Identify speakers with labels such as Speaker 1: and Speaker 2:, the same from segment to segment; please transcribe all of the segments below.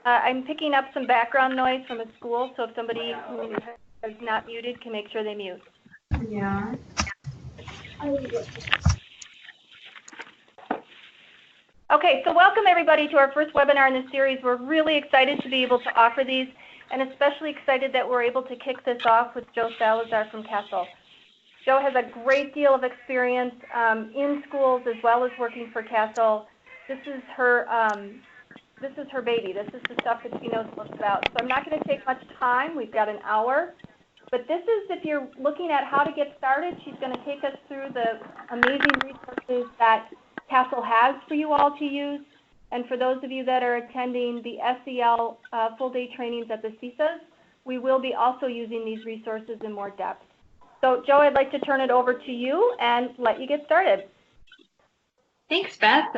Speaker 1: I'm picking up some background noise from a school, so if somebody who is not muted can make sure they mute.
Speaker 2: Yeah.
Speaker 1: Okay, so welcome everybody to our first webinar in this series. We're really excited to be able to offer these, and especially excited that we're able to kick this off with Jo Salazar from CASEL. Jo has a great deal of experience in schools as well as working for CASEL. This is her baby. This is the stuff that she knows most about. So I'm not going to take much time. We've got an hour. But this is, if you're looking at how to get started, she's going to take us through the amazing resources that CASEL has for you all to use. And for those of you that are attending the SEL full-day trainings at the CASEL, we will be also using these resources in more depth. So, Jo, I'd like to turn it over to you and let you get started.
Speaker 2: Thanks, Beth.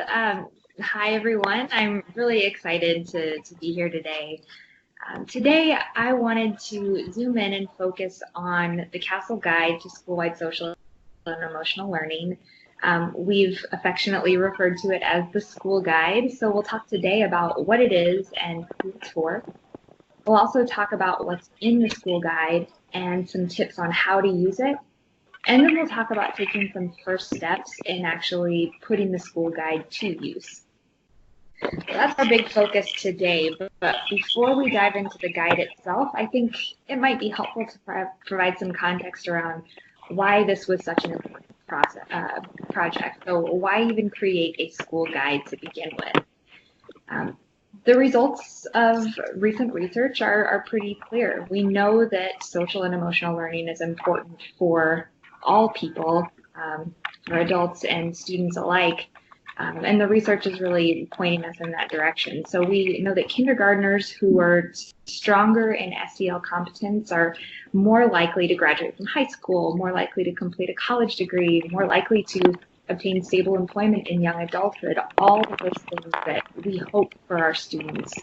Speaker 2: Hi, everyone. I'm really excited to be here today. Today, I wanted to zoom in and focus on the CASEL Guide to Schoolwide Social and Emotional Learning. We've affectionately referred to it as the School Guide, so we'll talk today about what it is and who it's for. We'll also talk about what's in the School Guide and some tips on how to use it. And then we'll talk about taking some first steps in actually putting the School Guide to use. So that's our big focus today, but before we dive into the guide itself, I think it might be helpful to provide some context around why this was such an important project. So why even create a school guide to begin with? The results of recent research are pretty clear. We know that social and emotional learning is important for all people, for adults and students alike. And the research is really pointing us in that direction. So we know that kindergartners who are stronger in SEL competence are more likely to graduate from high school, more likely to complete a college degree, more likely to obtain stable employment in young adulthood, all of those things that we hope for our students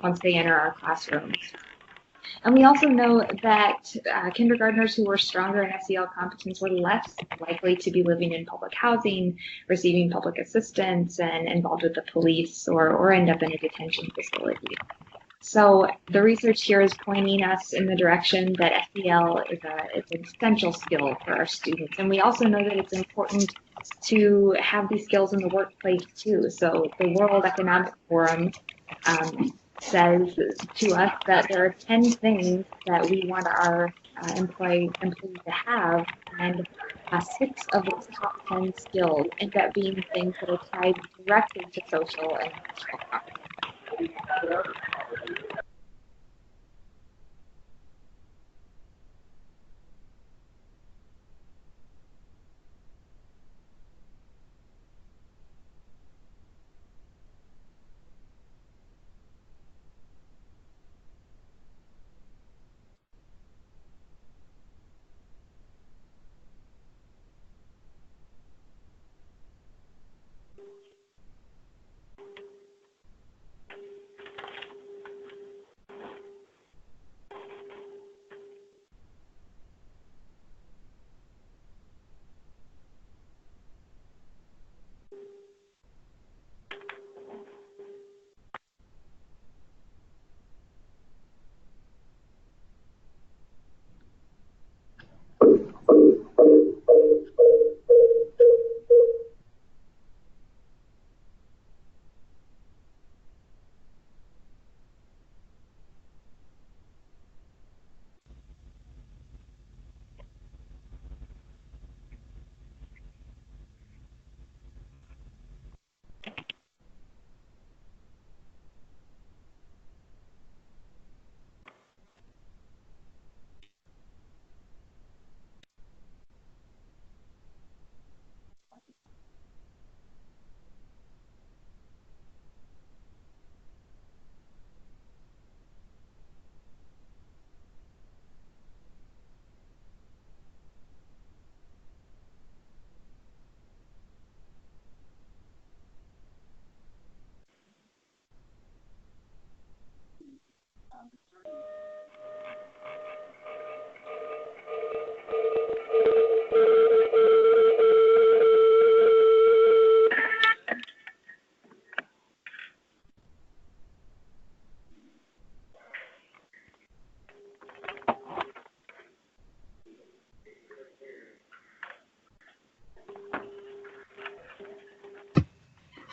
Speaker 2: once they enter our classrooms. And we also know that kindergartners who were stronger in SEL competence were less likely to be living in public housing, receiving public assistance, and involved with the police or end up in a detention facility. So the research here is pointing us in the direction that SEL is an essential skill for our students. And we also know that it's important to have these skills in the workplace too. So the World Economic Forum says to us that there are 10 things that we want our employees to have, and 6 of those top 10 skills end up being things that are tied directly to social and emotional competence.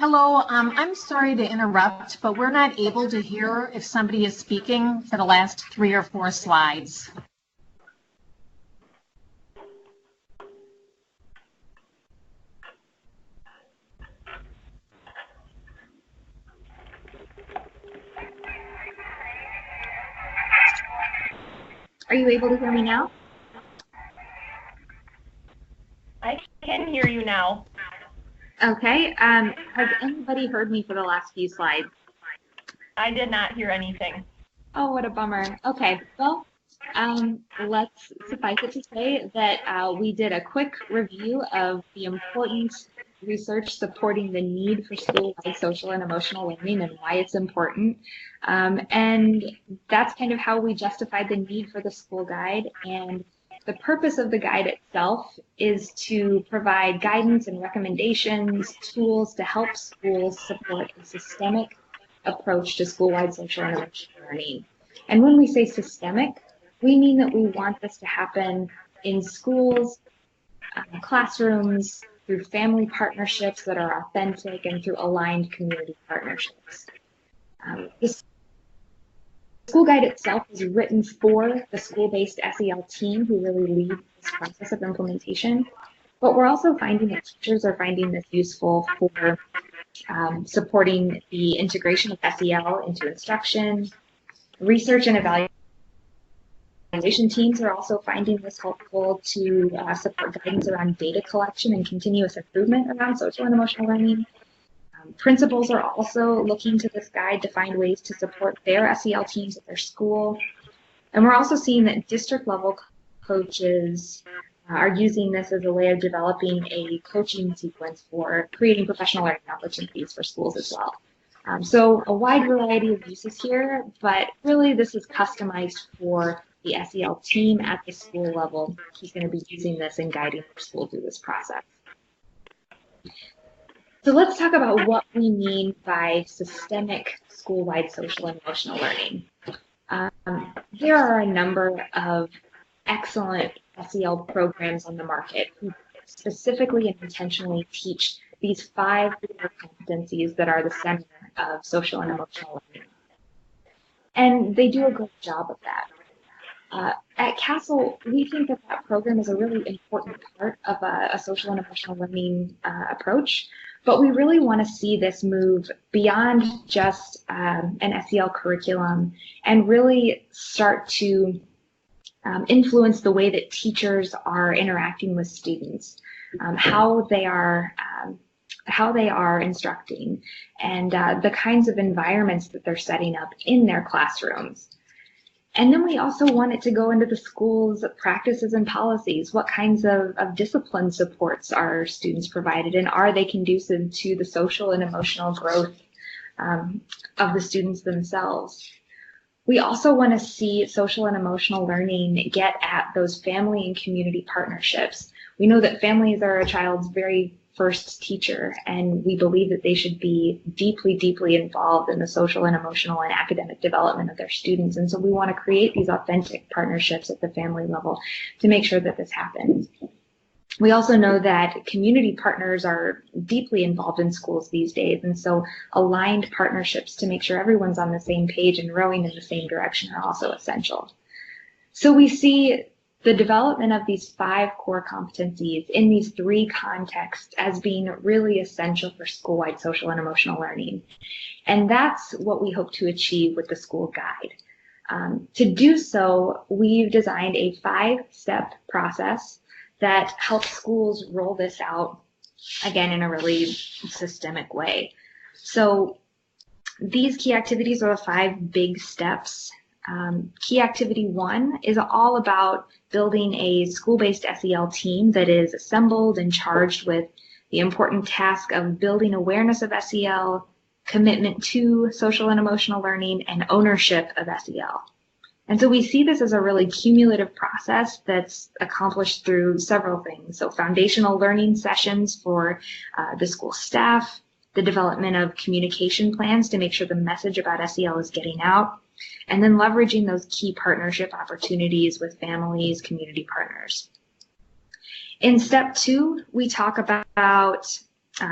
Speaker 3: Hello, I'm sorry to interrupt, but we're not able to hear if somebody is speaking for the last 3 or 4 slides.
Speaker 2: Are you able to hear me now?
Speaker 1: I can hear you now.
Speaker 2: Okay. Has anybody heard me for the last few slides?
Speaker 1: I did not hear anything.
Speaker 2: Oh, what a bummer. Okay. Well, let's suffice it to say that we did a quick review of the important research supporting the need for school-wide social and emotional learning and why it's important. And that's kind of how we justified the need for the school guide. And the purpose of the guide itself is to provide guidance and recommendations, tools to help schools support a systemic approach to school-wide social and emotional learning. And when we say systemic, we mean that we want this to happen in schools, classrooms, through family partnerships that are authentic, and through aligned community partnerships. The school guide itself is written for the school-based SEL team who really lead this process of implementation. But we're also finding that teachers are finding this useful for supporting the integration of SEL into instruction. Research and evaluation teams are also finding this helpful to support guidance around data collection and continuous improvement around social and emotional learning. Principals are also looking to this guide to find ways to support their SEL teams at their school. And we're also seeing that district level coaches are using this as a way of developing a coaching sequence for creating professional learning opportunities for schools as well. So a wide variety of uses here, but really this is customized for the SEL team at the school level who's going to be using this and guiding their school through this process. So let's talk about what we mean by systemic school-wide social and emotional learning. There are a number of excellent SEL programs on the market who specifically and intentionally teach these 5 core competencies that are the center of social and emotional learning. And they do a great job of that. At CASEL, we think that that program is a really important part of a social and emotional learning approach, but we really want to see this move beyond just an SEL curriculum and really start to influence the way that teachers are interacting with students, how they are instructing, and the kinds of environments that they're setting up in their classrooms. And then we also want it to go into the school's practices and policies. What kinds of discipline supports are students provided, and are they conducive to the social and emotional growth of the students themselves? We also want to see social and emotional learning get at those family and community partnerships. We know that families are a child's very first teacher, and we believe that they should be deeply, deeply involved in the social and emotional and academic development of their students. And so we want to create these authentic partnerships at the family level to make sure that this happens. We also know that community partners are deeply involved in schools these days, and so aligned partnerships to make sure everyone's on the same page and rowing in the same direction are also essential. So we see the development of these 5 core competencies in these 3 contexts as being really essential for school-wide social and emotional learning. And that's what we hope to achieve with the school guide. To do so, we've designed a 5-step process that helps schools roll this out, again, in a really systemic way. So these key activities are the 5 big steps. Key activity 1 is all about building a school-based SEL team that is assembled and charged with the important task of building awareness of SEL, commitment to social and emotional learning, and ownership of SEL. And so we see this as a really cumulative process that's accomplished through several things. So foundational learning sessions for the school staff, the development of communication plans to make sure the message about SEL is getting out, and then leveraging those key partnership opportunities with families, community partners. In step 2, we talk about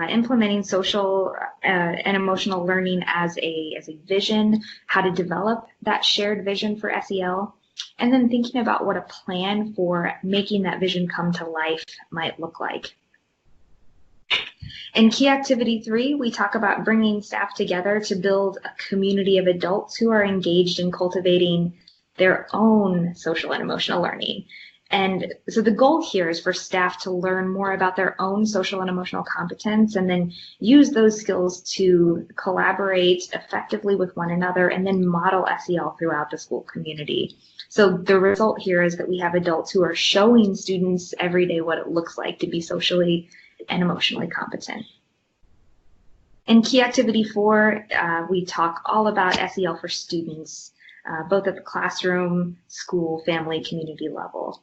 Speaker 2: implementing social and emotional learning as a vision, how to develop that shared vision for SEL, and then thinking about what a plan for making that vision come to life might look like. In key activity 3, we talk about bringing staff together to build a community of adults who are engaged in cultivating their own social and emotional learning. And so the goal here is for staff to learn more about their own social and emotional competence and then use those skills to collaborate effectively with one another and then model SEL throughout the school community. So the result here is that we have adults who are showing students every day what it looks like to be socially and emotionally competent. In key activity 4, we talk all about SEL for students, both at the classroom, school, family, community level.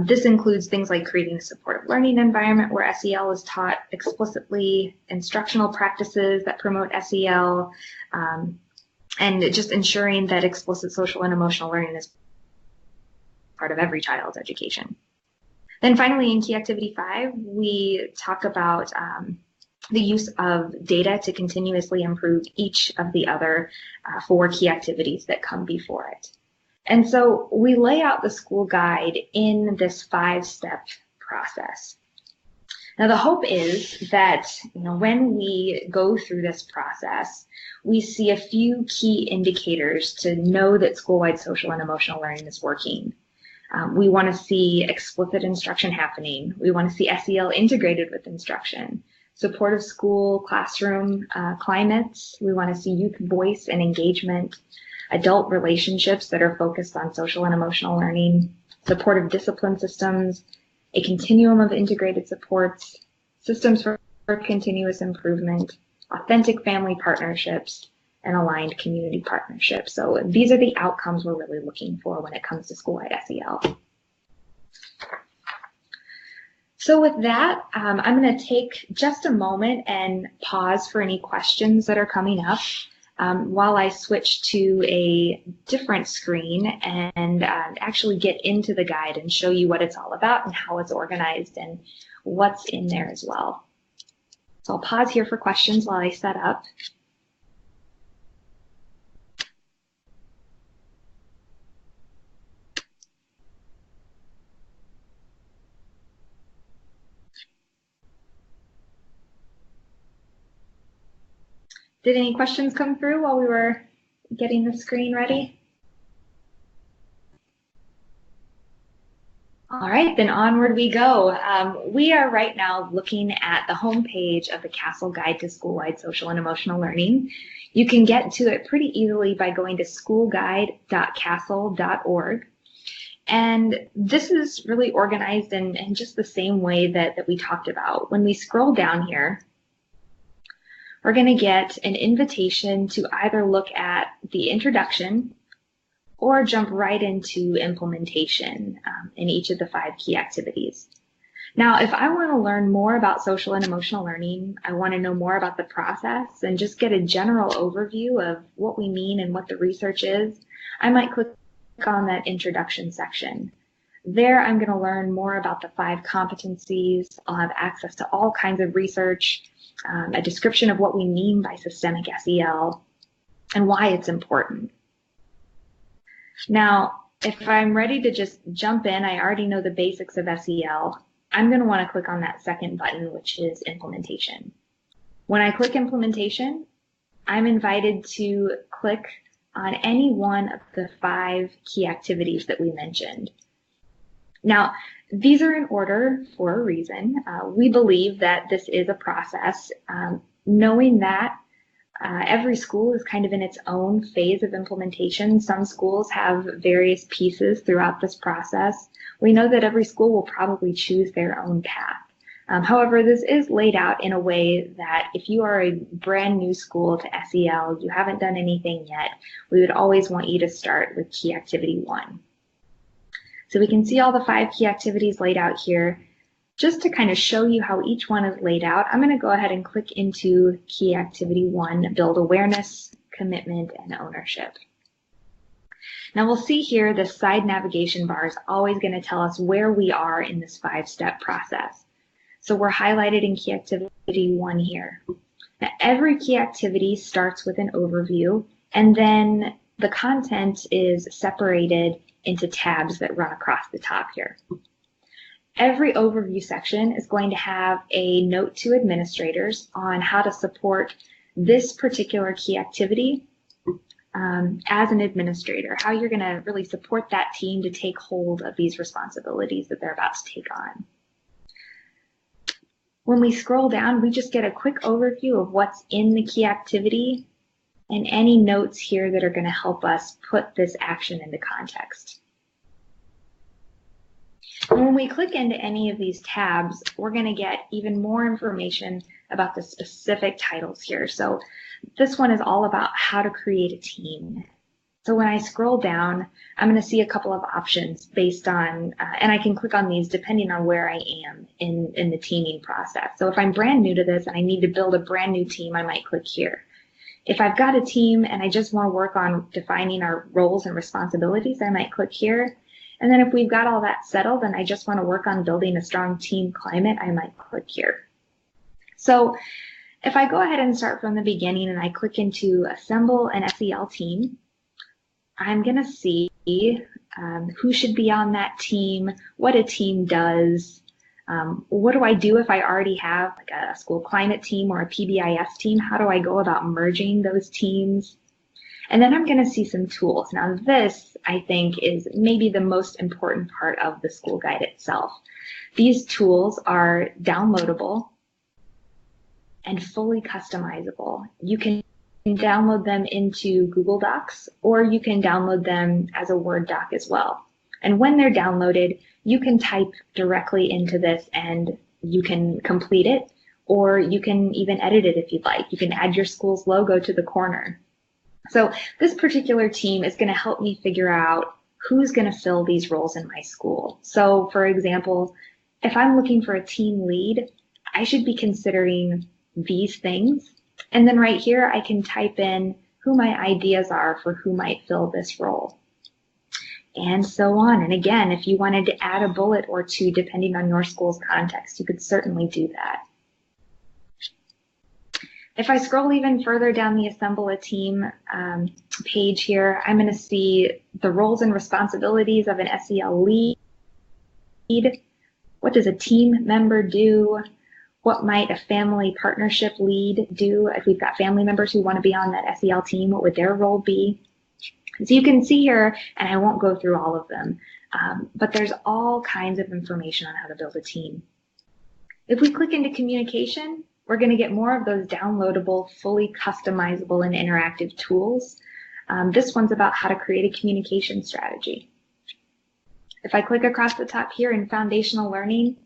Speaker 2: This includes things like creating a supportive learning environment where SEL is taught explicitly, instructional practices that promote SEL, and just ensuring that explicit social and emotional learning is part of every child's education. Then finally, in key activity 5, we talk about the use of data to continuously improve each of the other 4 key activities that come before it. And so we lay out the school guide in this 5-step process. Now the hope is that when we go through this process, we see a few key indicators to know that school-wide social and emotional learning is working. We want to see explicit instruction happening. We want to see SEL integrated with instruction, supportive school, classroom climates. We want to see youth voice and engagement, adult relationships that are focused on social and emotional learning, supportive discipline systems, a continuum of integrated supports, systems for continuous improvement, authentic family partnerships, and aligned community partnerships. So these are the outcomes we're really looking for when it comes to school-wide SEL. So with that, I'm going to take just a moment and pause for any questions that are coming up while I switch to a different screen and actually get into the guide and show you what it's all about and how it's organized and what's in there as well. So I'll pause here for questions while I set up. Did any questions come through while we were getting the screen ready? All right, then onward we go. We are right now looking at the homepage of the CASEL Guide to School-Wide Social and Emotional Learning. You can get to it pretty easily by going to schoolguide.casel.org. And this is really organized in just the same way that we talked about. When we scroll down here, we're going to get an invitation to either look at the introduction or jump right into implementation in each of the 5 key activities. Now, if I want to learn more about social and emotional learning, I want to know more about the process and just get a general overview of what we mean and what the research is, I might click on that introduction section. There, I'm going to learn more about the 5 competencies. I'll have access to all kinds of research, a description of what we mean by systemic SEL, and why it's important. Now, if I'm ready to just jump in, I already know the basics of SEL, I'm going to want to click on that second button, which is implementation. When I click implementation, I'm invited to click on any one of the 5 key activities that we mentioned. Now, these are in order for a reason. We believe that this is a process. Knowing that every school is kind of in its own phase of implementation. Some schools have various pieces throughout this process. We know that every school will probably choose their own path. However, this is laid out in a way that if you are a brand new school to SEL, you haven't done anything yet, we would always want you to start with key activity 1. So we can see all the 5 key activities laid out here. Just to kind of show you how each one is laid out, I'm going to go ahead and click into key activity 1, build awareness, commitment, and ownership. Now we'll see here the side navigation bar is always going to tell us where we are in this 5-step process. So we're highlighted in key activity 1 here. Now, every key activity starts with an overview, and then the content is separated into tabs that run across the top here. Every overview section is going to have a note to administrators on how to support this particular key activity as an administrator, how you're going to really support that team to take hold of these responsibilities that they're about to take on. When we scroll down, we just get a quick overview of what's in the key activity and any notes here that are going to help us put this action into context. When we click into any of these tabs, we're going to get even more information about the specific titles here. So this one is all about how to create a team. So when I scroll down, I'm going to see a couple of options based on, and I can click on these depending on where I am in the teaming process. So if I'm brand new to this and I need to build a brand new team, I might click here. If I've got a team and I just want to work on defining our roles and responsibilities, I might click here. And then if we've got all that settled and I just want to work on building a strong team climate, I might click here. So if I go ahead and start from the beginning and I click into Assemble an SEL team, I'm going to see who should be on that team, what a team does, what do I do if I already have like a school climate team or a PBIS team, how do I go about merging those teams? And then I'm going to see some tools. Now this, I think, is maybe the most important part of the school guide itself. These tools are downloadable and fully customizable. You can download them into Google Docs, or you can download them as a Word doc as well. And when they're downloaded, you can type directly into this and you can complete it, or you can even edit it if you'd like. You can add your school's logo to the corner. So this particular team is going to help me figure out who's going to fill these roles in my school. So for example, if I'm looking for a team lead, I should be considering these things. And then right here, I can type in who my ideas are for who might fill this role. And so on. And again, if you wanted to add a bullet or two, depending on your school's context, you could certainly do that. If I scroll even further down the Assemble a Team page here, I'm going to see the roles and responsibilities of an SEL lead. What does a team member do? What might a family partnership lead do? If we've got family members who want to be on that SEL team, what would their role be? So you can see here, and I won't go through all of them, but there's all kinds of information on how to build a team. If we click into communication, we're going to get more of those downloadable, fully customizable and interactive tools. This one's about how to create a communication strategy. If I click across the top here in foundational learning,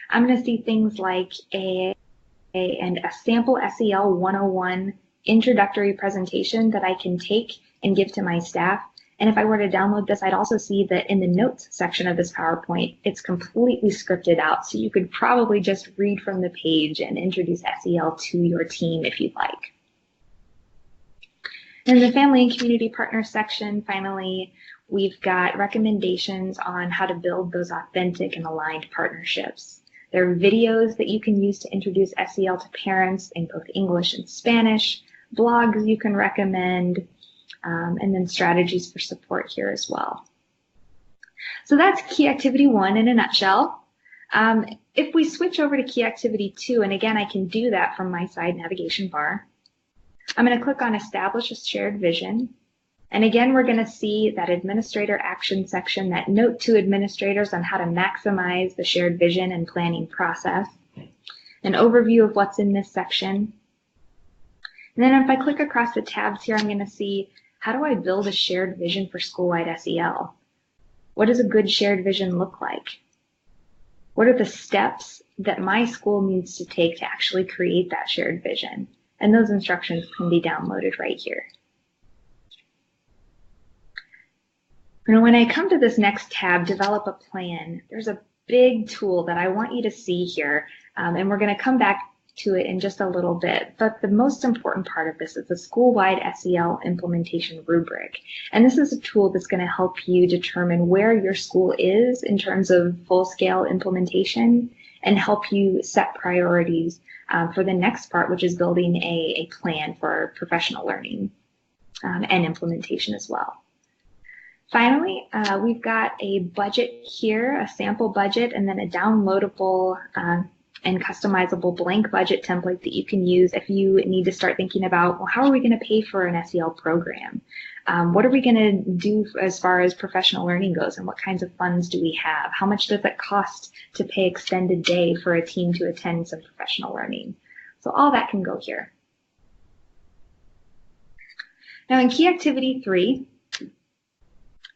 Speaker 2: I'm going to see things like a sample SEL 101 introductory presentation that I can take and give to my staff. And if I were to download this, I'd also see that in the notes section of this PowerPoint, it's completely scripted out. So you could probably just read from the page and introduce SEL to your team if you'd like. In the family and community partner section, finally, we've got recommendations on how to build those authentic and aligned partnerships. There are videos that you can use to introduce SEL to parents in both English and Spanish, blogs you can recommend, and then strategies for support here as well. So that's key activity 1 in a nutshell. If we switch over to key activity 2, and again, I can do that from my side navigation bar, I'm going to click on Establish a Shared Vision. And again, we're going to see that administrator action section, that note to administrators on how to maximize the shared vision and planning process, an overview of what's in this section. And then if I click across the tabs here, I'm going to see, how do I build a shared vision for Schoolwide SEL? What does a good shared vision look like? What are the steps that my school needs to take to actually create that shared vision? And those instructions can be downloaded right here. And when I come to this next tab, Develop a Plan, there's a big tool that I want you to see here, and we're going to come back to it in just a little bit. But the most important part of this is the Schoolwide SEL Implementation Rubric. And this is a tool that's going to help you determine where your school is in terms of full-scale implementation and help you set priorities for the next part, which is building a plan for professional learning and implementation as well. Finally, we've got a budget here, a sample budget, and then a downloadable and customizable blank budget template that you can use if you need to start thinking about, well, how are we going to pay for an SEL program? What are we going to do as far as professional learning goes, and what kinds of funds do we have? How much does it cost to pay extended day for a team to attend some professional learning? So all that can go here. Now in key activity 3,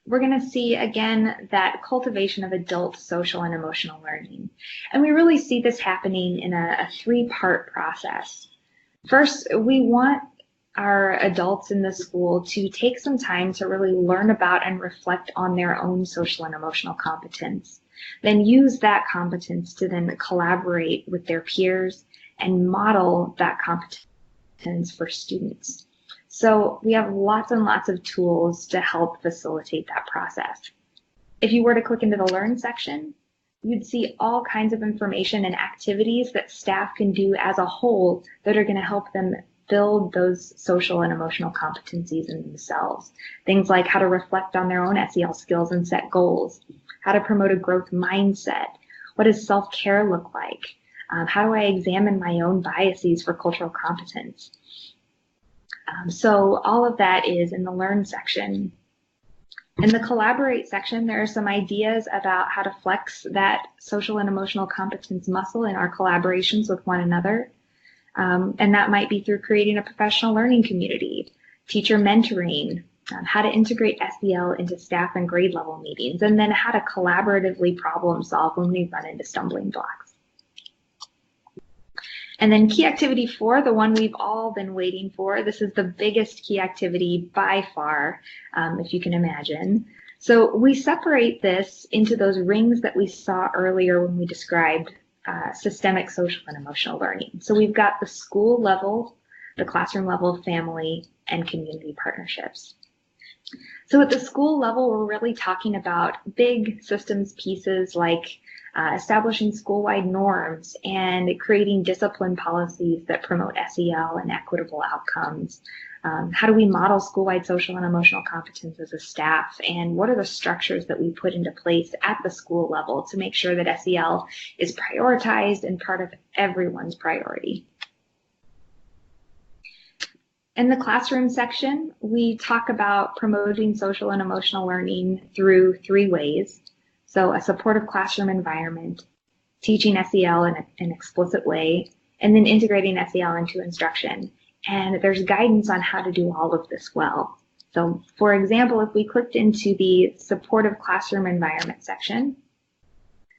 Speaker 2: we're going to see again that cultivation of adult social and emotional learning. And we really see this happening in a 3-part process. First, we want our adults in the school to take some time to really learn about and reflect on their own social and emotional competence. Then use that competence to then collaborate with their peers and model that competence for students. So we have lots and lots of tools to help facilitate that process. If you were to click into the Learn section, you'd see all kinds of information and activities that staff can do as a whole that are going to help them build those social and emotional competencies in themselves. Things like how to reflect on their own SEL skills and set goals, how to promote a growth mindset, what does self-care look like, how do I examine my own biases for cultural competence. So all of that is in the Learn section. In the Collaborate section, there are some ideas about how to flex that social and emotional competence muscle in our collaborations with one another. And that might be through creating a professional learning community, teacher mentoring, how to integrate SEL into staff and grade level meetings, and then how to collaboratively problem solve when we run into stumbling blocks. And then key activity 4, the one we've all been waiting for. This is the biggest key activity by far, if you can imagine. So we separate this into those rings that we saw earlier when we described systemic social and emotional learning. So we've got the school level, the classroom level, family, and community partnerships. So at the school level, we're really talking about big systems pieces like establishing school-wide norms and creating discipline policies that promote SEL and equitable outcomes. How do we model school-wide social and emotional competence as a staff? And what are the structures that we put into place at the school level to make sure that SEL is prioritized and part of everyone's priority? In the classroom section, we talk about promoting social and emotional learning through 3 ways. So a supportive classroom environment, teaching SEL in an explicit way, and then integrating SEL into instruction. And there's guidance on how to do all of this well. So for example, if we clicked into the supportive classroom environment section,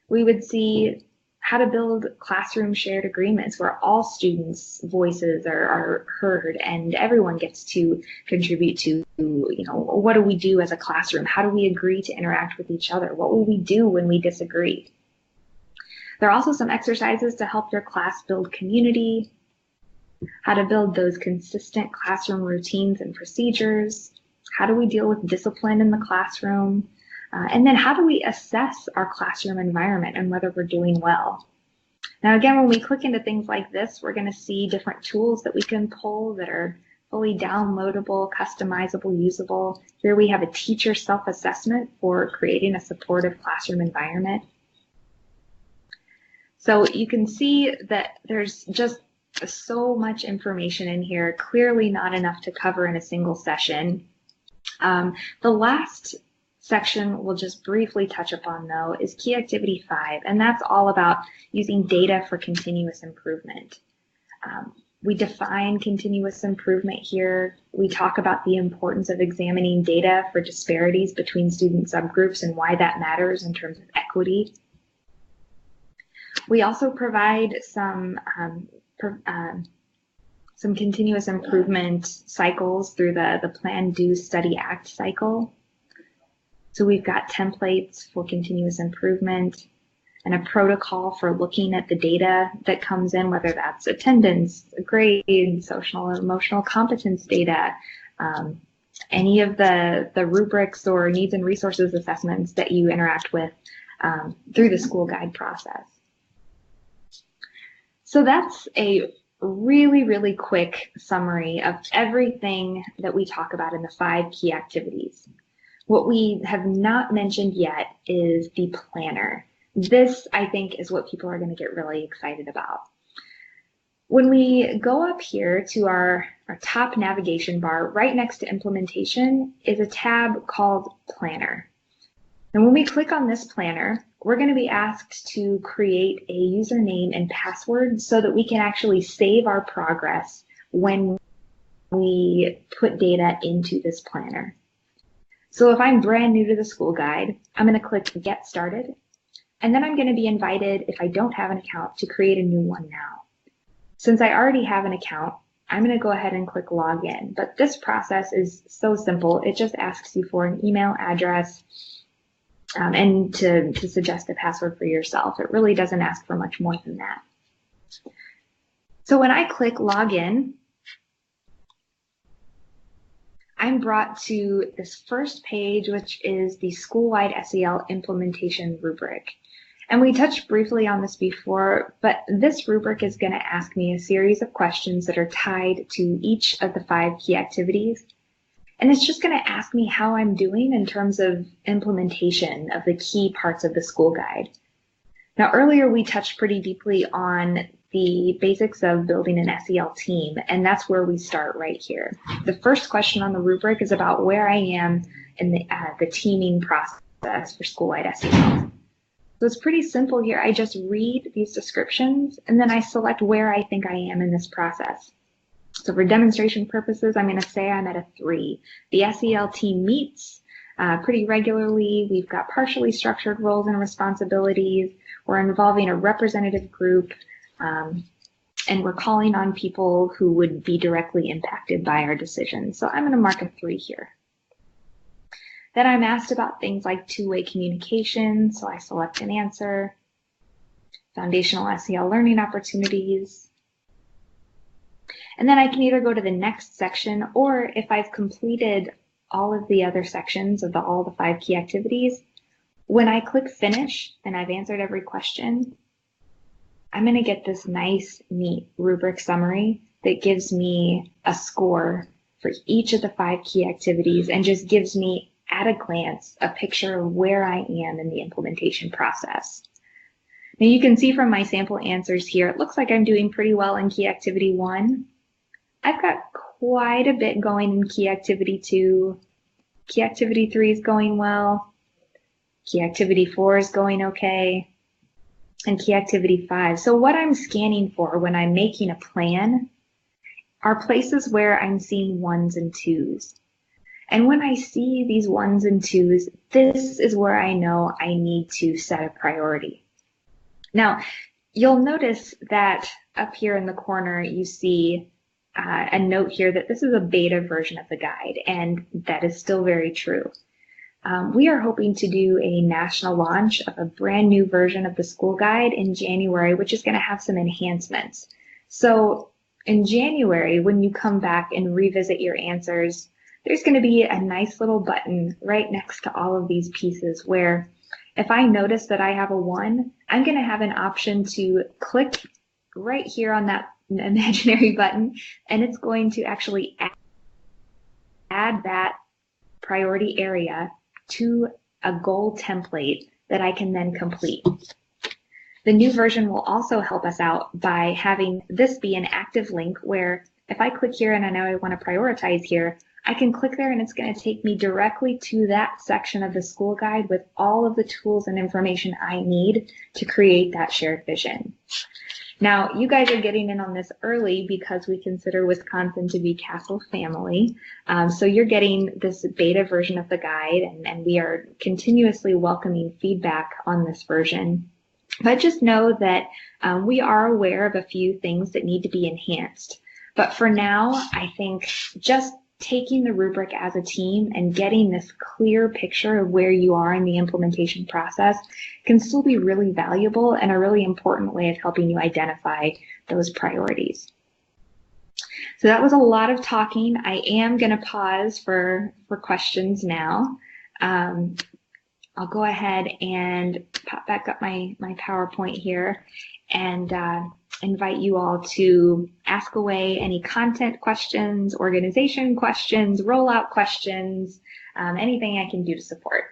Speaker 2: we would see how to build classroom shared agreements where all students' voices are heard and everyone gets to contribute to, what do we do as a classroom? How do we agree to interact with each other? What will we do when we disagree? There are also some exercises to help your class build community, how to build those consistent classroom routines and procedures, how do we deal with discipline in the classroom, and then how do we assess our classroom environment and whether we're doing well? Now again, when we click into things like this, we're going to see different tools that we can pull that are fully downloadable, customizable, usable. Here we have a teacher self-assessment for creating a supportive classroom environment. So you can see that there's just so much information in here, clearly not enough to cover in a single session. The last section we'll just briefly touch upon, though, is key activity 5, and that's all about using data for continuous improvement. We define continuous improvement here. We talk about the importance of examining data for disparities between student subgroups and why that matters in terms of equity. We also provide some continuous improvement cycles through the Plan, Do, Study, Act cycle. So we've got templates for continuous improvement and a protocol for looking at the data that comes in, whether that's attendance, grades, social and emotional competence data, any of the rubrics or needs and resources assessments that you interact with through the school guide process. So that's a really, really quick summary of everything that we talk about in the 5 key activities. What we have not mentioned yet is the planner. This, I think, is what people are going to get really excited about. When we go up here to our top navigation bar, right next to implementation is a tab called Planner. And when we click on this planner, we're going to be asked to create a username and password so that we can actually save our progress when we put data into this planner. So if I'm brand new to the school guide, I'm going to click Get Started, and then I'm going to be invited, if I don't have an account, to create a new one now. Since I already have an account, I'm going to go ahead and click Login. But this process is so simple. It just asks you for an email address and to suggest a password for yourself. It really doesn't ask for much more than that. So when I click Login, I'm brought to this first page, which is the Schoolwide SEL implementation rubric. And we touched briefly on this before, but this rubric is going to ask me a series of questions that are tied to each of the 5 key activities. And it's just going to ask me how I'm doing in terms of implementation of the key parts of the school guide. Now, earlier we touched pretty deeply on the basics of building an SEL team, and that's where we start right here. The first question on the rubric is about where I am in the teaming process for Schoolwide SEL. So it's pretty simple here. I just read these descriptions, and then I select where I think I am in this process. So for demonstration purposes, I'm going to say I'm at a 3. The SEL team meets pretty regularly. We've got partially structured roles and responsibilities. We're involving a representative group, and we're calling on people who would be directly impacted by our decisions. So I'm going to mark a 3 here. Then I'm asked about things like two-way communication, so I select an answer. Foundational SEL learning opportunities. And then I can either go to the next section, or if I've completed all of the other sections of all the 5 key activities, when I click Finish and I've answered every question, I'm going to get this nice, neat rubric summary that gives me a score for each of the 5 key activities and just gives me, at a glance, a picture of where I am in the implementation process. Now you can see from my sample answers here, it looks like I'm doing pretty well in key activity 1. I've got quite a bit going in key activity 2. Key activity 3 is going well. Key activity 4 is going okay. And key activity 5. So what I'm scanning for when I'm making a plan are places where I'm seeing 1s and 2s. And when I see these 1s and 2s, this is where I know I need to set a priority. Now, you'll notice that up here in the corner, you see a note here that this is a beta version of the guide, and that is still very true. We are hoping to do a national launch of a brand new version of the school guide in January, which is going to have some enhancements. So in January, when you come back and revisit your answers, there's going to be a nice little button right next to all of these pieces where if I notice that I have a 1, I'm going to have an option to click right here on that imaginary button, and it's going to actually add that priority area to a goal template that I can then complete. The new version will also help us out by having this be an active link where if I click here and I know I want to prioritize here, I can click there and it's going to take me directly to that section of the school guide with all of the tools and information I need to create that shared vision. Now, you guys are getting in on this early because we consider Wisconsin to be CASEL family. So you're getting this beta version of the guide, and we are continuously welcoming feedback on this version. But just know that we are aware of a few things that need to be enhanced. But for now, I think just taking the rubric as a team and getting this clear picture of where you are in the implementation process can still be really valuable and a really important way of helping you identify those priorities. So that was a lot of talking. I am going to pause for questions now. I'll go ahead and pop back up my PowerPoint here. And invite you all to ask away any content questions, organization questions, rollout questions, anything I can do to support.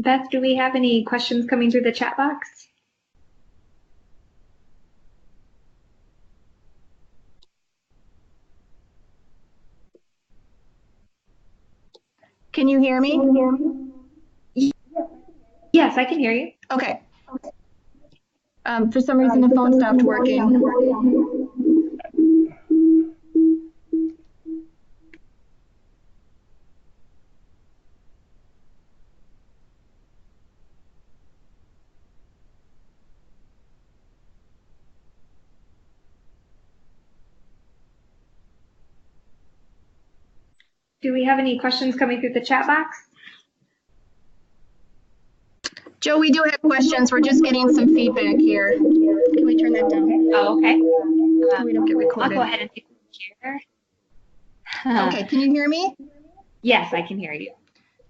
Speaker 2: Beth, do we have any questions coming through the chat box?
Speaker 4: Can you hear me?
Speaker 2: Yes, I can hear you.
Speaker 4: Okay. For some reason, the phone stopped working.
Speaker 2: Do we have any questions coming through the chat box?
Speaker 4: Joe, we do have questions. We're just getting some feedback here. Can we turn that down?
Speaker 2: Oh, okay.
Speaker 4: So we don't get recorded.
Speaker 2: I'll go ahead and take a chair.
Speaker 4: Okay, can you hear me?
Speaker 2: Yes, I can hear you.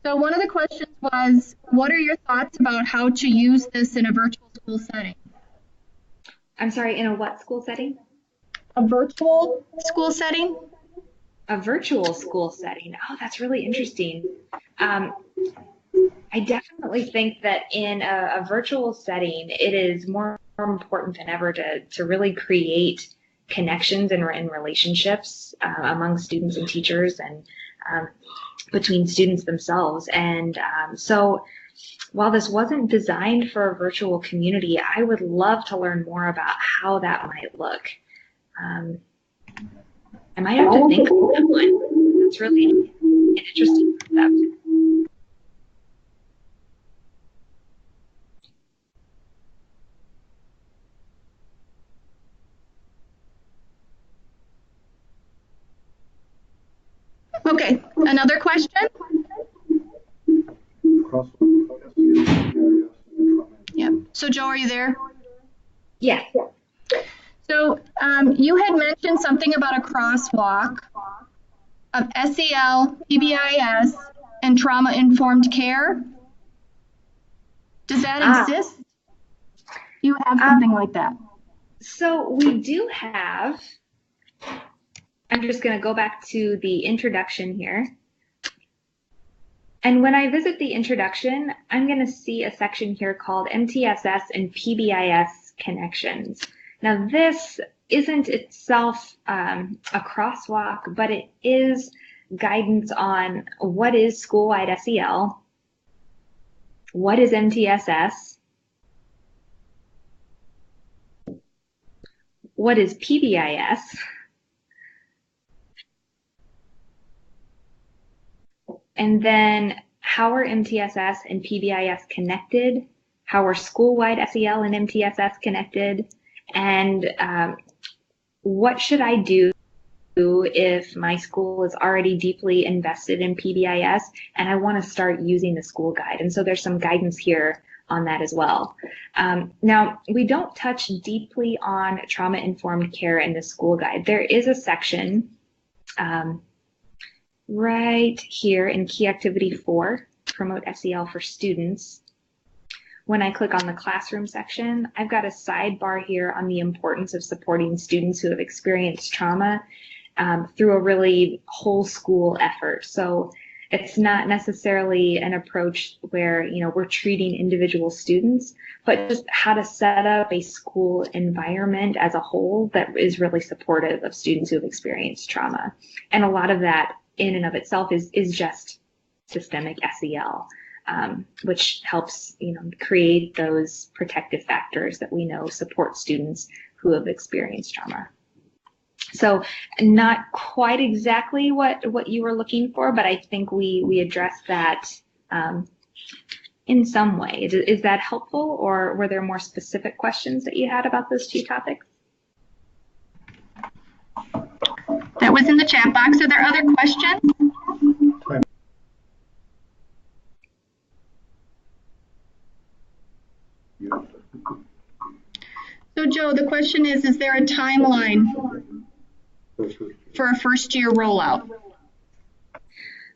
Speaker 4: So one of the questions was, what are your thoughts about how to use this in a virtual school setting?
Speaker 2: I'm sorry, in a what school setting?
Speaker 4: A virtual school setting?
Speaker 2: A virtual school setting. Oh, that's really interesting. I definitely think that in a virtual setting, it is more important than ever to really create connections and relationships among students and teachers and between students themselves. And so while this wasn't designed for a virtual community, I would love to learn more about how that might look. I might have to think about that one. That's really an interesting concept.
Speaker 4: Okay, another question? Yep. So Joe, are you there?
Speaker 2: Yes.
Speaker 4: So you had mentioned something about a crosswalk of SEL, PBIS, and trauma-informed care. Does that exist? You have something like that?
Speaker 2: So we do have, I'm just going to go back to the introduction here. And when I visit the introduction, I'm going to see a section here called MTSS and PBIS connections. Now this isn't itself a crosswalk, but it is guidance on what is school-wide SEL, what is MTSS, what is PBIS, and then how are MTSS and PBIS connected, how are school-wide SEL and MTSS connected, and what should I do if my school is already deeply invested in PBIS and I want to start using the school guide. And so there's some guidance here on that as well. Now, we don't touch deeply on trauma-informed care in the school guide. There is a section right here in Key Activity 4, Promote SEL for Students. When I click on the classroom section, I've got a sidebar here on the importance of supporting students who have experienced trauma through a really whole school effort. So it's not necessarily an approach where, you know, we're treating individual students, but just how to set up a school environment as a whole that is really supportive of students who have experienced trauma. And a lot of that in and of itself is just systemic SEL. which helps, create those protective factors that we know support students who have experienced trauma. So not quite exactly what you were looking for, but I think we addressed that in some way. Is that helpful, or were there more specific questions that you had about those two topics?
Speaker 4: That was in the chat box. Are there other questions? So Joe, the question is there a timeline for a first year rollout?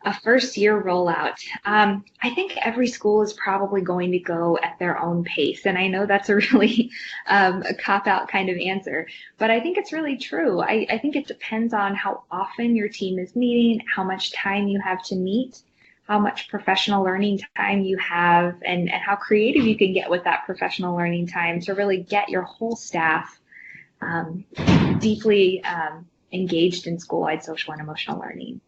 Speaker 2: A first year rollout. I think every school is probably going to go at their own pace. And I know that's a really a cop-out kind of answer, but I think it's really true. I think it depends on how often your team is meeting, how much time you have to meet, how much professional learning time you have, and how creative you can get with that professional learning time to really get your whole staff deeply engaged in school-wide social and emotional learning.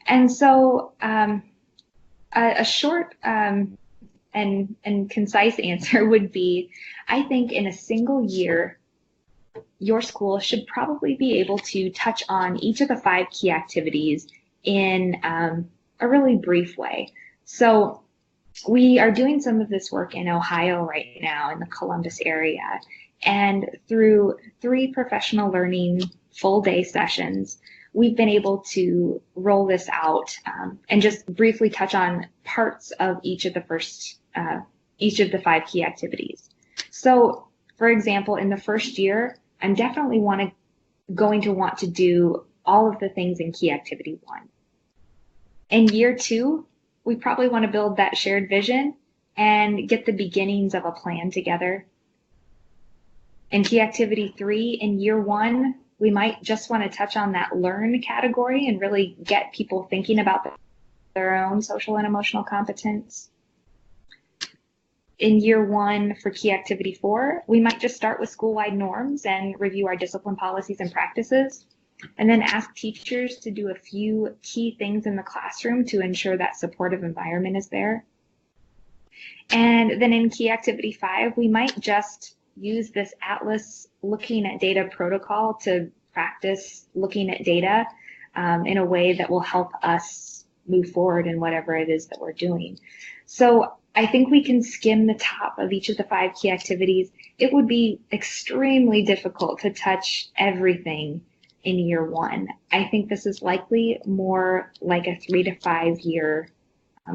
Speaker 2: And so a short and concise answer would be, I think in a single year, your school should probably be able to touch on each of the 5 key activities in a really brief way. So we are doing some of this work in Ohio right now, in the Columbus area, and through 3 professional learning full day sessions, we've been able to roll this out and just briefly touch on parts of each of the 5 key activities. So, for example, in the first year, I'm definitely going to want to do all of the things in key activity 1. In year 2, we probably want to build that shared vision and get the beginnings of a plan together. In key activity 3, in year 1, we might just want to touch on that learn category and really get people thinking about their own social and emotional competence. In year 1 for key activity 4, we might just start with school-wide norms and review our discipline policies and practices, and then ask teachers to do a few key things in the classroom to ensure that supportive environment is there. And then in key activity 5, we might just use this Atlas looking at data protocol to practice looking at data in a way that will help us move forward in whatever it is that we're doing. So I think we can skim the top of each of the 5 key activities. It would be extremely difficult to touch everything in year 1. I think this is likely more like a 3 to 5 year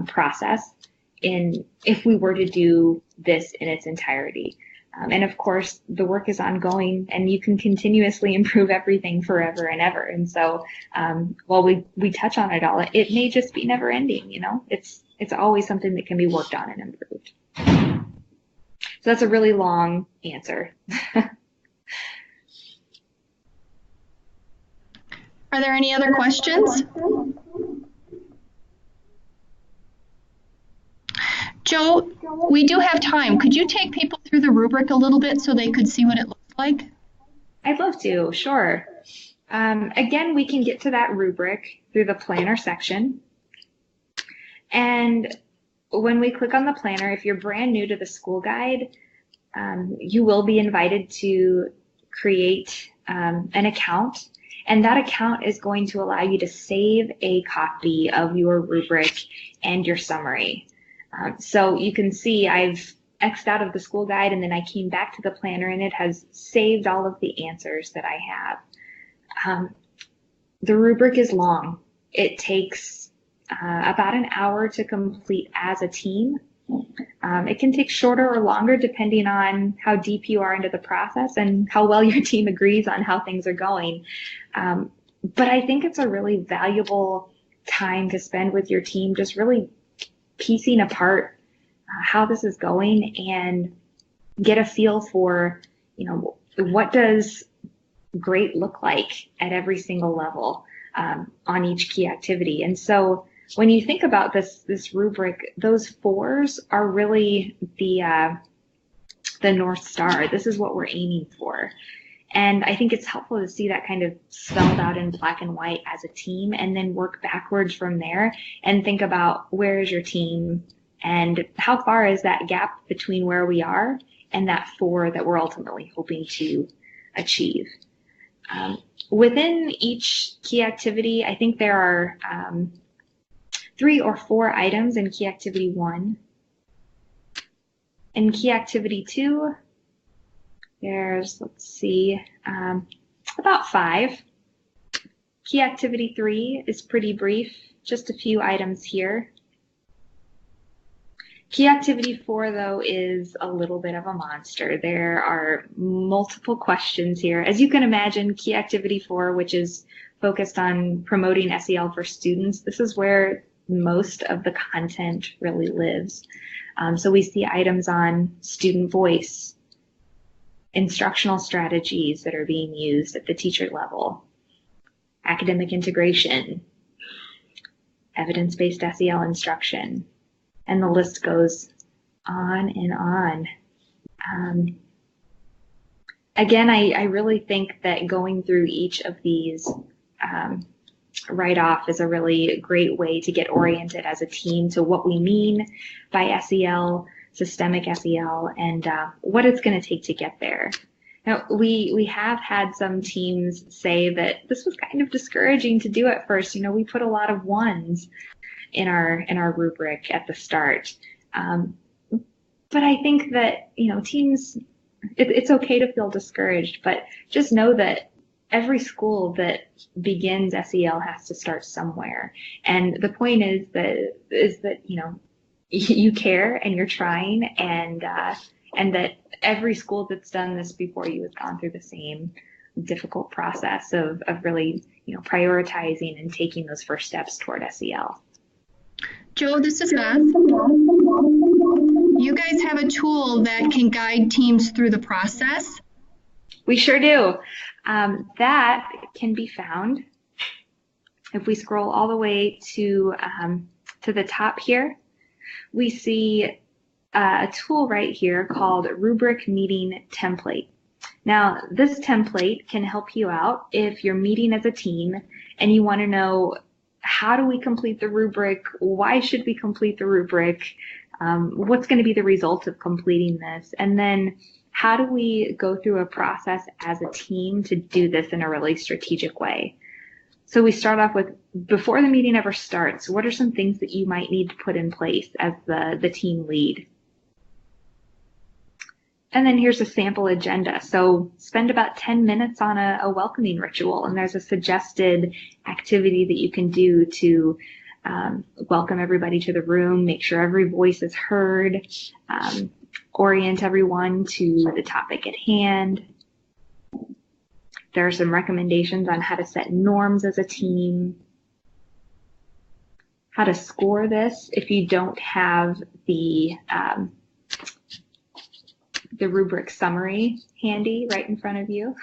Speaker 2: process if we were to do this in its entirety. And of course, the work is ongoing, and you can continuously improve everything forever and ever. And so while we touch on it all, it may just be never ending, It's always something that can be worked on and improved. So that's a really long answer.
Speaker 4: Are there any other questions? Joe, we do have time. Could you take people through the rubric a little bit so they could see what it looks like?
Speaker 2: I'd love to, sure. Again, we can get to that rubric through the planner section. And when we click on the planner, if you're brand new to the school guide, you will be invited to create an account. And that account is going to allow you to save a copy of your rubric and your summary. So you can see I've X'd out of the school guide, and then I came back to the planner, and it has saved all of the answers that I have. The rubric is long. It takes about an hour to complete as a team. It can take shorter or longer depending on how deep you are into the process and how well your team agrees on how things are going. But I think it's a really valuable time to spend with your team, just really piecing apart how this is going and get a feel for, what does great look like at every single level on each key activity. And so when you think about this rubric, those 4s are really the North Star. This is what we're aiming for. And I think it's helpful to see that kind of spelled out in black and white as a team, and then work backwards from there and think about where is your team And how far is that gap between where we are and that 4 that we're ultimately hoping to achieve? Within each key activity, I think there are 3 or 4 items in key activity 1. In key activity 2, there's, let's see, about 5. Key activity 3 is pretty brief, just a few items here. Key activity 4, though, is a little bit of a monster. There are multiple questions here. As you can imagine, key activity 4, which is focused on promoting SEL for students, this is where most of the content really lives. So we see items on student voice, instructional strategies that are being used at the teacher level, academic integration, evidence-based SEL instruction, and the list goes on and on. Again, I really think that going through each of these right off is a really great way to get oriented as a team to what we mean by SEL, systemic SEL, and what it's going to take to get there. Now, we have had some teams say that this was kind of discouraging to do at first. You know, we put a lot of 1s in our rubric at the start. But I think that, you know, teams, it's okay to feel discouraged, but just know that every school that begins SEL has to start somewhere. And the point is that you know, you care and you're trying, and that every school that's done this before you has gone through the same difficult process of really, you know, prioritizing and taking those first steps toward SEL.
Speaker 4: Joe, this is Beth. You guys have a tool that can guide teams through the process?
Speaker 2: We sure do. That can be found if we scroll all the way to the top here. We see a tool right here called Rubric Meeting Template. Now, this template can help you out if you're meeting as a team and you want to know, how do we complete the rubric? Why should we complete the rubric? What's going to be the result of completing this? And then how do we go through a process as a team to do this in a really strategic way? So we start off with, before the meeting ever starts, what are some things that you might need to put in place as the team lead? And then here's a sample agenda. So spend about 10 minutes on a welcoming ritual, and there's a suggested activity that you can do to welcome everybody to the room, make sure every voice is heard, orient everyone to the topic at hand. There are some recommendations on how to set norms as a team, how to score this if you don't have the rubric summary handy right in front of you.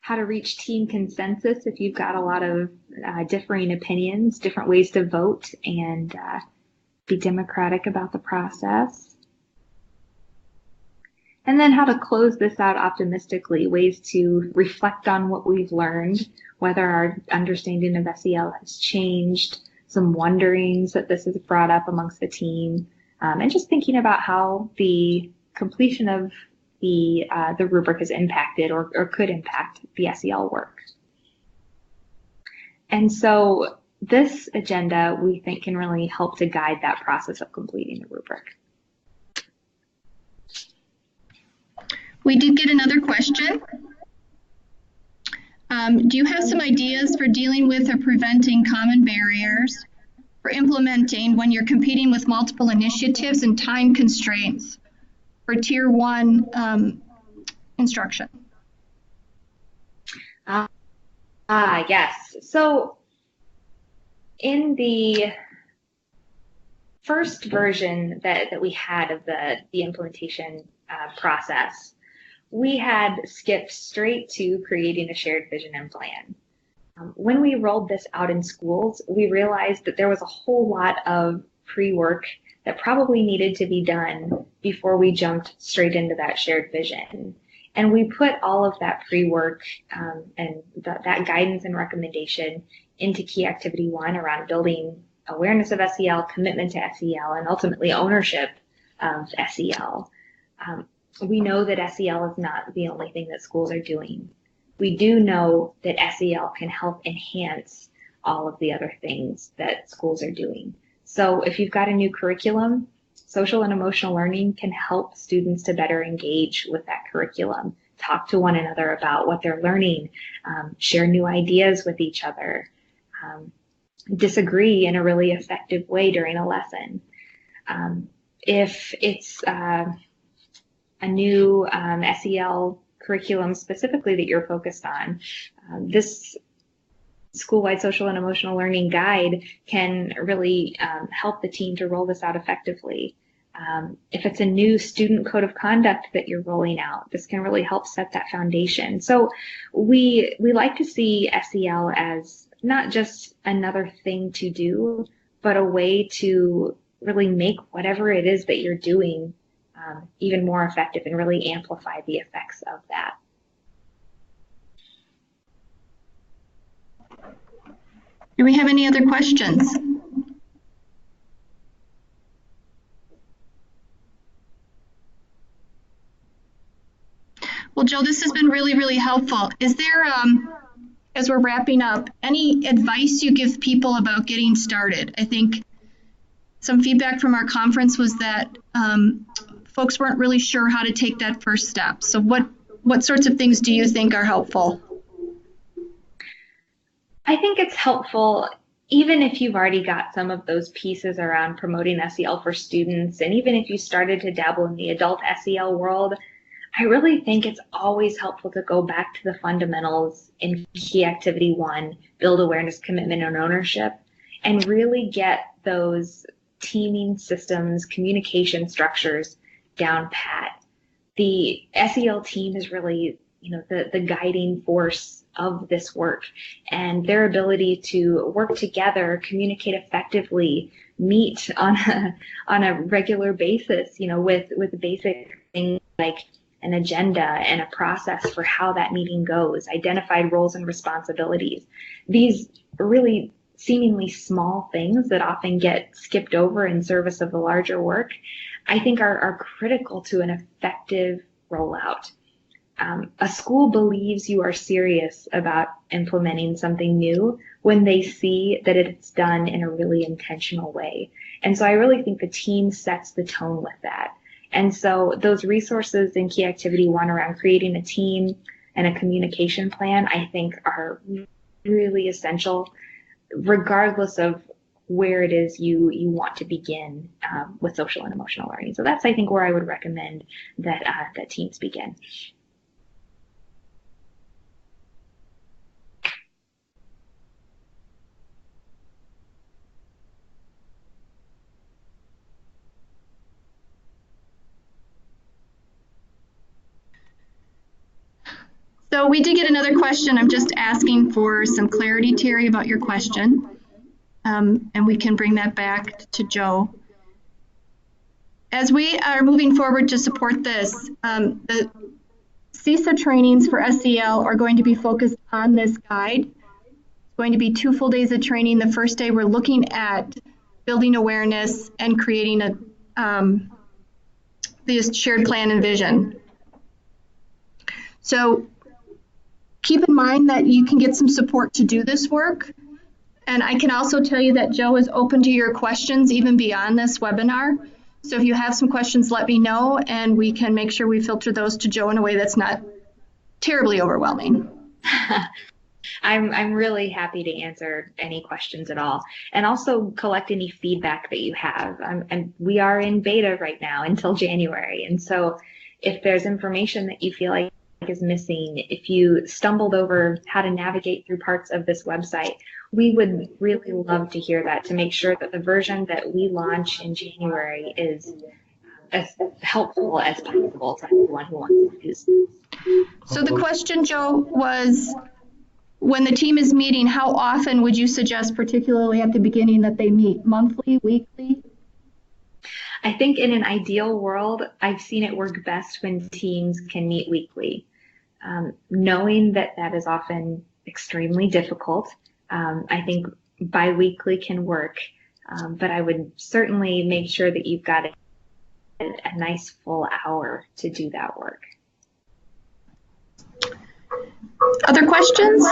Speaker 2: How to reach team consensus if you've got a lot of differing opinions, different ways to vote, and be democratic about the process. And then how to close this out optimistically, ways to reflect on what we've learned, whether our understanding of SEL has changed, some wonderings that this has brought up amongst the team, and just thinking about how the completion of the rubric has impacted or could impact the SEL work. And so this agenda, we think, can really help to guide that process of completing the rubric.
Speaker 4: We did get another question. Do you have some ideas for dealing with or preventing common barriers for implementing when you're competing with multiple initiatives and time constraints for Tier 1 instruction?
Speaker 2: Yes. So in the first version that we had of the implementation process, we had skipped straight to creating a shared vision and plan. When we rolled this out in schools, we realized that there was a whole lot of pre-work that probably needed to be done before we jumped straight into that shared vision. And we put all of that pre-work and that guidance and recommendation into key activity 1 around building awareness of SEL, commitment to SEL, and ultimately ownership of SEL. We know that SEL is not the only thing that schools are doing. We do know that SEL can help enhance all of the other things that schools are doing. So if you've got a new curriculum, social and emotional learning can help students to better engage with that curriculum, talk to one another about what they're learning, share new ideas with each other, disagree in a really effective way during a lesson. If it's a new SEL curriculum specifically that you're focused on, this Schoolwide Social and Emotional Learning Guide can really help the team to roll this out effectively. If it's a new student code of conduct that you're rolling out, this can really help set that foundation. So we like to see SEL as not just another thing to do, but a way to really make whatever it is that you're doing even more effective and really amplify the effects of that.
Speaker 4: Do we have any other questions? Well, Joe, this has been really, really helpful. Is there, as we're wrapping up, any advice you give people about getting started? I think some feedback from our conference was that folks weren't really sure how to take that first step. So what sorts of things do you think are helpful?
Speaker 2: I think it's helpful, even if you've already got some of those pieces around promoting SEL for students, and even if you started to dabble in the adult SEL world, I really think it's always helpful to go back to the fundamentals in key activity 1, build awareness, commitment, and ownership, and really get those teaming systems, communication structures down pat. The SEL team is really, the guiding force of this work, and their ability to work together, communicate effectively, meet on a regular basis, with basic things like an agenda and a process for how that meeting goes, identified roles and responsibilities. These really seemingly small things that often get skipped over in service of the larger work, I think are critical to an effective rollout. A school believes you are serious about implementing something new when they see that it's done in a really intentional way. And so I really think the team sets the tone with that. And so those resources in key activity 1 around creating a team and a communication plan, I think are really essential, regardless of where it is you want to begin with social and emotional learning. So that's, I think, where I would recommend that teams begin.
Speaker 4: So we did get another question. I'm just asking for some clarity, Terry, about your question. And we can bring that back to Joe. As we are moving forward to support this, the CESA trainings for SEL are going to be focused on this guide. It's going to be 2 full days of training. The first day we're looking at building awareness and creating the shared plan and vision. So keep in mind that you can get some support to do this work. And I can also tell you that Joe is open to your questions even beyond this webinar. So if you have some questions, let me know, and we can make sure we filter those to Joe in a way that's not terribly overwhelming.
Speaker 2: I'm really happy to answer any questions at all, and also collect any feedback that you have. And we are in beta right now until January. And so if there's information that you feel like is missing, if you stumbled over how to navigate through parts of this website, we would really love to hear that, to make sure that the version that we launch in January is as helpful as possible to everyone who wants to use this.
Speaker 4: So the question, Joe, was when the team is meeting, how often would you suggest, particularly at the beginning, that they meet? Monthly, weekly?
Speaker 2: I think in an ideal world, I've seen it work best when teams can meet weekly. Knowing that that is often extremely difficult, I think bi-weekly can work, but I would certainly make sure that you've got a nice full hour to do that work.
Speaker 4: Other questions?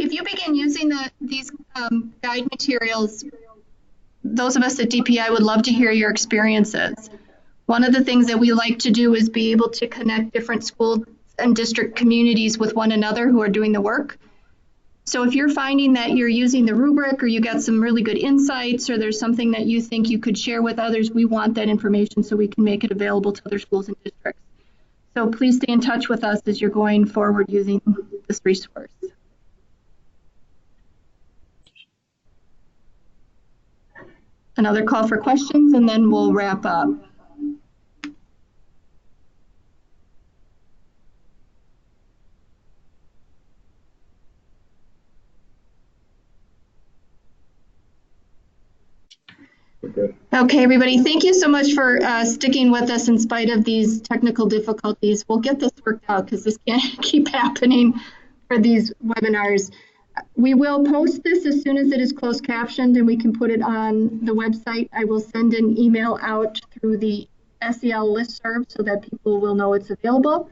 Speaker 4: If you begin using these guide materials, those of us at DPI would love to hear your experiences. One of the things that we like to do is be able to connect different school and district communities with one another who are doing the work. So if you're finding that you're using the rubric, or you got some really good insights, or there's something that you think you could share with others, we want that information so we can make it available to other schools and districts. So please stay in touch with us as you're going forward using this resource. Another call for questions, and then we'll wrap up. Okay, everybody, thank you so much for sticking with us in spite of these technical difficulties. We'll get this worked out because this can't keep happening for these webinars. We will post this as soon as it is closed captioned and we can put it on the website. I will send an email out through the SEL listserv so that people will know it's available.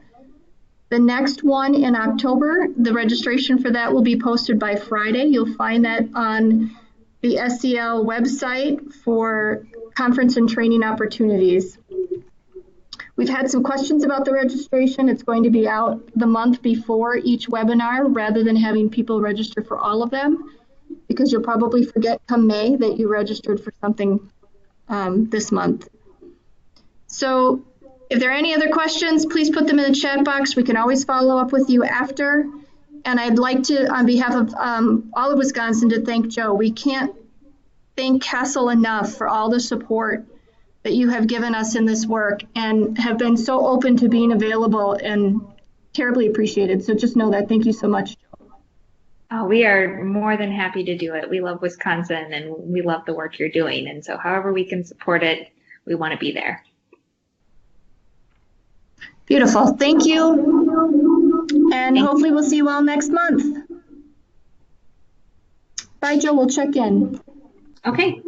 Speaker 4: The next one in October, the registration for that will be posted by Friday. You'll find that on the SEL website for conference and training opportunities. We've had some questions about the registration. It's going to be out the month before each webinar rather than having people register for all of them, because you'll probably forget come May that you registered for something this month. So if there are any other questions, please put them in the chat box. We can always follow up with you after. And I'd like to, on behalf of all of Wisconsin, to thank Joe. We can't thank CASEL enough for all the support that you have given us in this work and have been so open to being available, and terribly appreciated. So just know that. Thank you so much.
Speaker 2: Oh, we are more than happy to do it. We love Wisconsin and we love the work you're doing. And so however we can support it, we want to be there.
Speaker 4: Beautiful. Thank you. And hopefully we'll see you all next month. Bye, Joe. We'll check in.
Speaker 2: Okay.